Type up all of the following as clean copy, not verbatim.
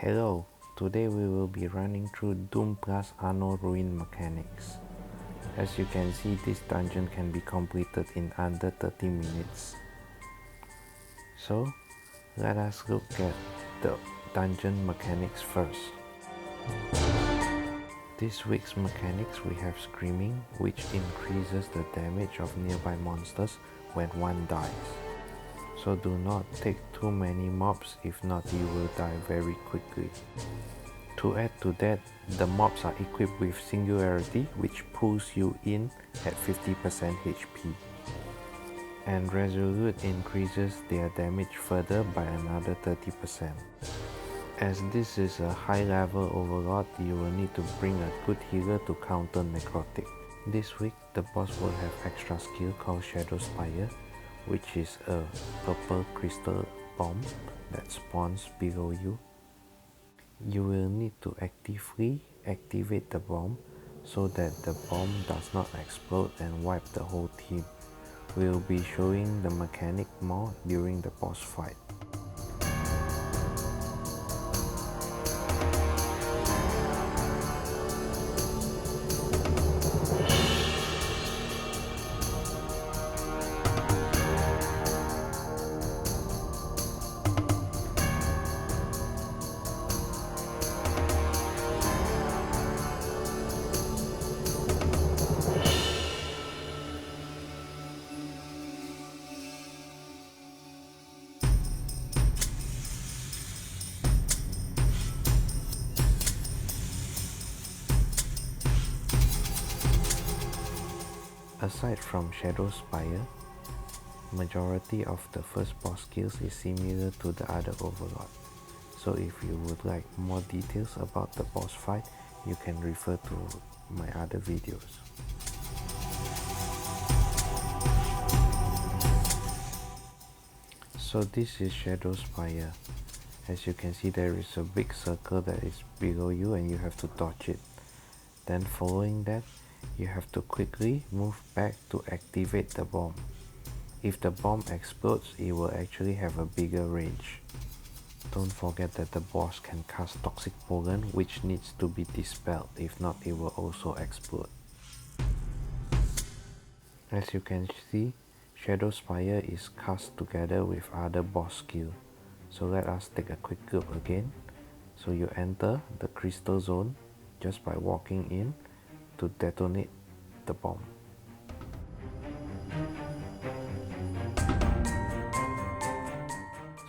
Hello, today we will be running through Doom plus Arnor Ruin mechanics. As you can see, this dungeon can be completed in under 30 minutes. So, let us look at the dungeon mechanics first. This week's mechanics we have Screaming, which increases the damage of nearby monsters when one dies. So do not take too many mobs, if not you will die very quickly. To add to that, the mobs are equipped with Singularity, which pulls you in at 50% HP. And Resolute increases their damage further by another 30%. As this is a high level overlord, you will need to bring a good healer to counter necrotic. This week, the boss will have extra skill called Shadow Spire, which is a purple crystal bomb that spawns below you. You will need to actively activate the bomb so that the bomb does not explode and wipe the whole team. We will be showing the mechanic more during the boss fight. Aside from Shadow Spire, majority of the first boss skills is similar to the other Overlord. So if you would like more details about the boss fight, you can refer to my other videos. So this is Shadow Spire. As you can see, there is a big circle that is below you and you have to dodge it. Then following that, you have to quickly move back to activate the bomb. If the bomb explodes, it will actually have a bigger range. Don't forget that the boss can cast toxic pollen, which needs to be dispelled, if not it will also explode. As you can see, Shadow Spire is cast together with other boss skill. So let us take a quick look again. So you enter the crystal zone just by walking in to detonate the bomb.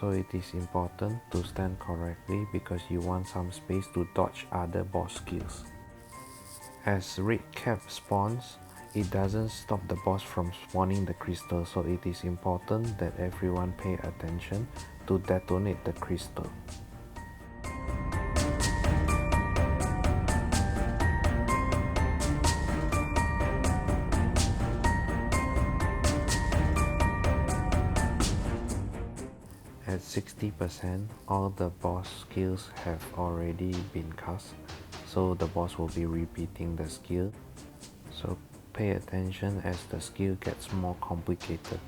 So it is important to stand correctly because you want some space to dodge other boss skills. As red cap spawns, it doesn't stop the boss from spawning the crystal, so it is important that everyone pay attention to detonate the crystal. At 60%, all the boss skills have already been cast, so the boss will be repeating the skill. So pay attention as the skill gets more complicated.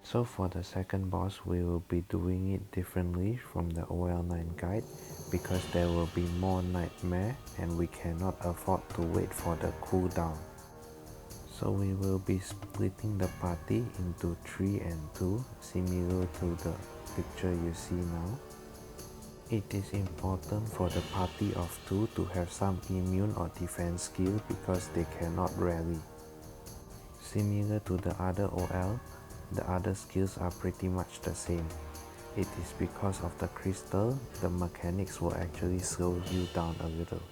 So for the second boss, we will be doing it differently from the OL9 guide because there will be more nightmare and we cannot afford to wait for the cooldown. So we will be splitting the party into 3 and 2, similar to the picture you see now. It is important for the party of 2 to have some immune or defense skill because they cannot rally. Similar to the other OL, the other skills are pretty much the same. It is because of the crystal, the mechanics will actually slow you down a little.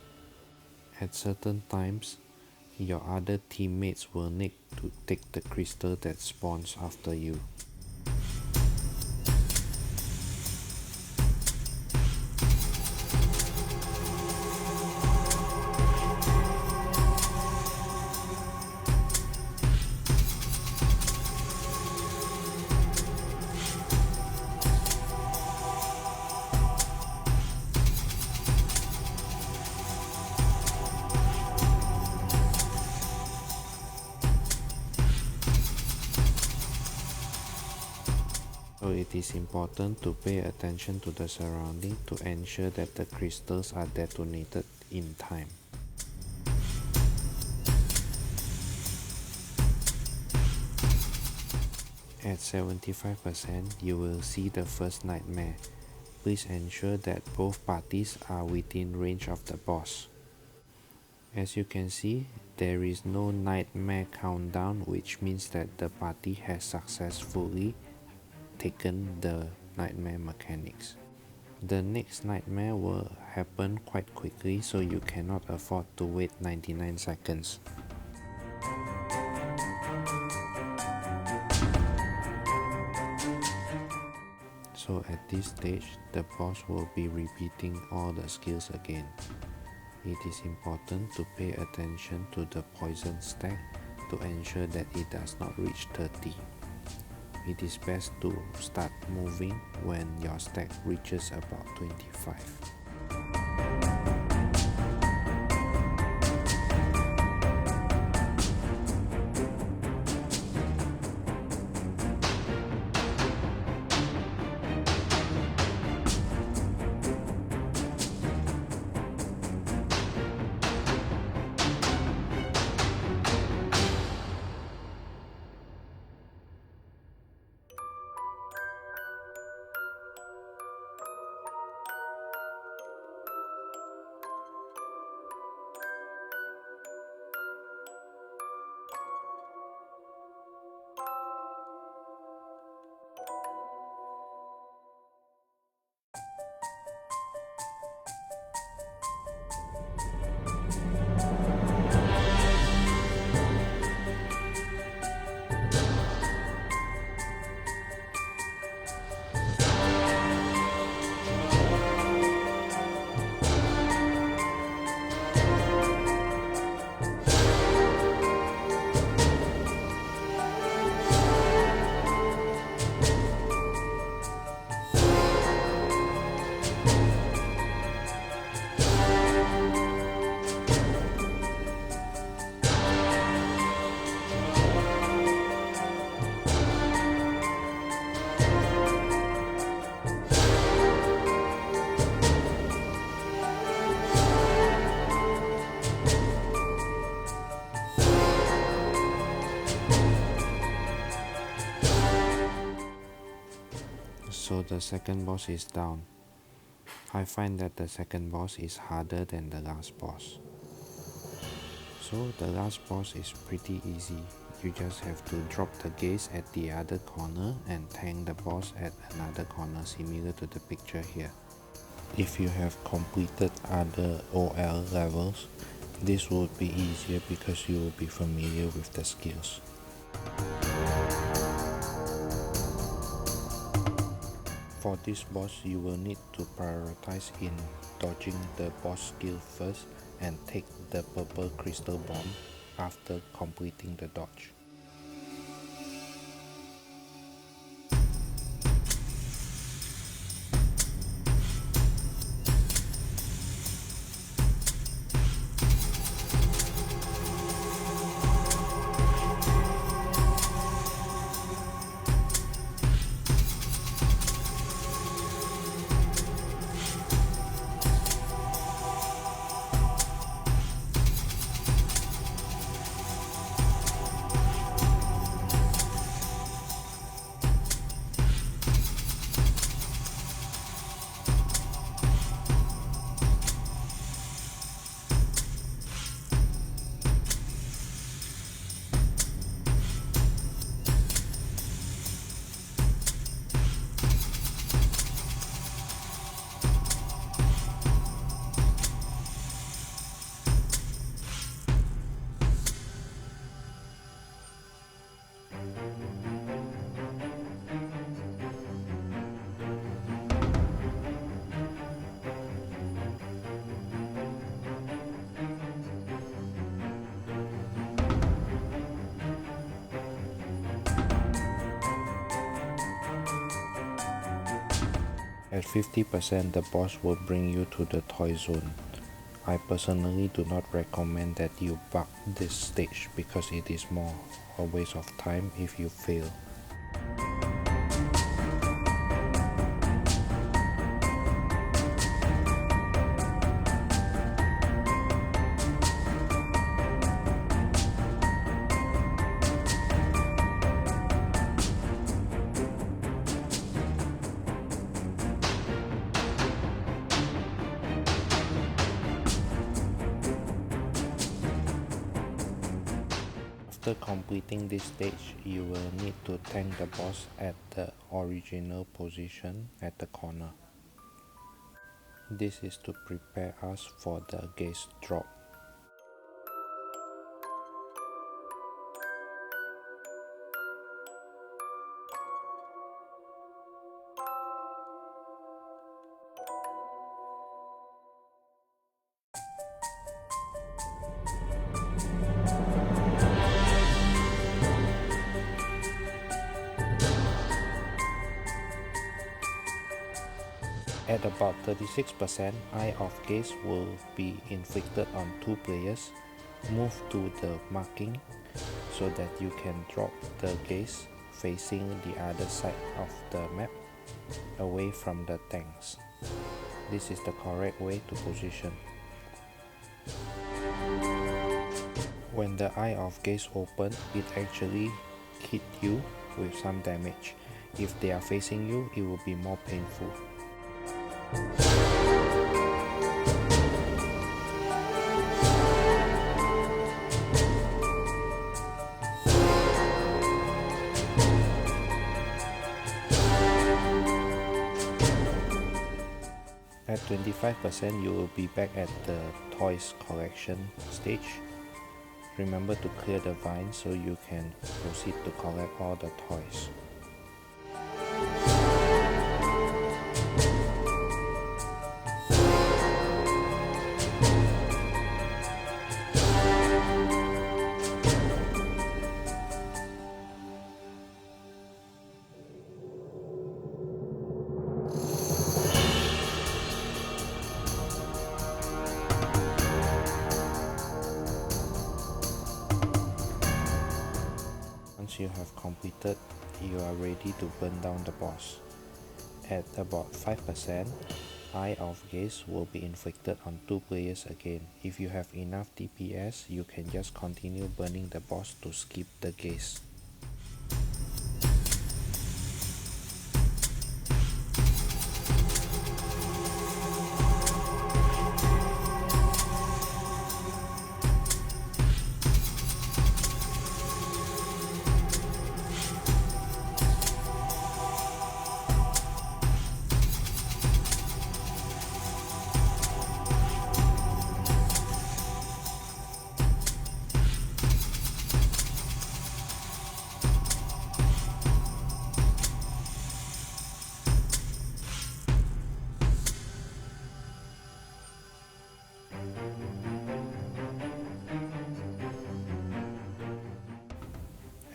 At certain times, your other teammates will need to take the crystal that spawns after you. So it is important to pay attention to the surrounding to ensure that the crystals are detonated in time. At 75%, you will see the first nightmare. Please ensure that both parties are within range of the boss. As you can see, there is no nightmare countdown, which means that the party has successfully taken the nightmare mechanics. The next nightmare will happen quite quickly, so you cannot afford to wait 99 seconds. So at this stage, the boss will be repeating all the skills again. It is important to pay attention to the poison stack to ensure that it does not reach 30. It is best to start moving when your stack reaches about 25. So the second boss is down. I find that the second boss is harder than the last boss. So the last boss is pretty easy. You just have to drop the gaze at the other corner and tank the boss at another corner, similar to the picture here. If you have completed other OL levels, this would be easier because you will be familiar with the skills. For this boss, you will need to prioritize in dodging the boss skill first and take the purple crystal bomb after completing the dodge. At 50%, the boss will bring you to the toy zone. I personally do not recommend that you bug this stage because it is more a waste of time if you fail. After completing this stage, you will need to tank the boss at the original position at the corner. This is to prepare us for the gaze drop. At about 36%, Eye of Gaze will be inflicted on 2 players. Move to the marking so that you can drop the gaze facing the other side of the map, away from the tanks. This is the correct way to position. When the Eye of Gaze opens, it actually hit you with some damage. If they are facing you, it will be more painful. At 25%, you will be back at the toys collection stage. Remember to clear the vines so you can proceed to collect all the toys. Once you have completed, you are ready to burn down the boss. At about 5%, Eye of Gaze will be inflicted on 2 players again. If you have enough DPS, you can just continue burning the boss to skip the gaze.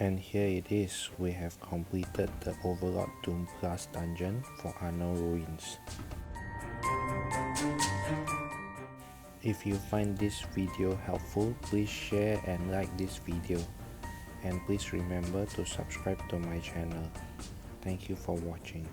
And here it is, we have completed the Overlord Doom Plus dungeon for Arnor Ruins. If you find this video helpful, please share and like this video. And please remember to subscribe to my channel. Thank you for watching.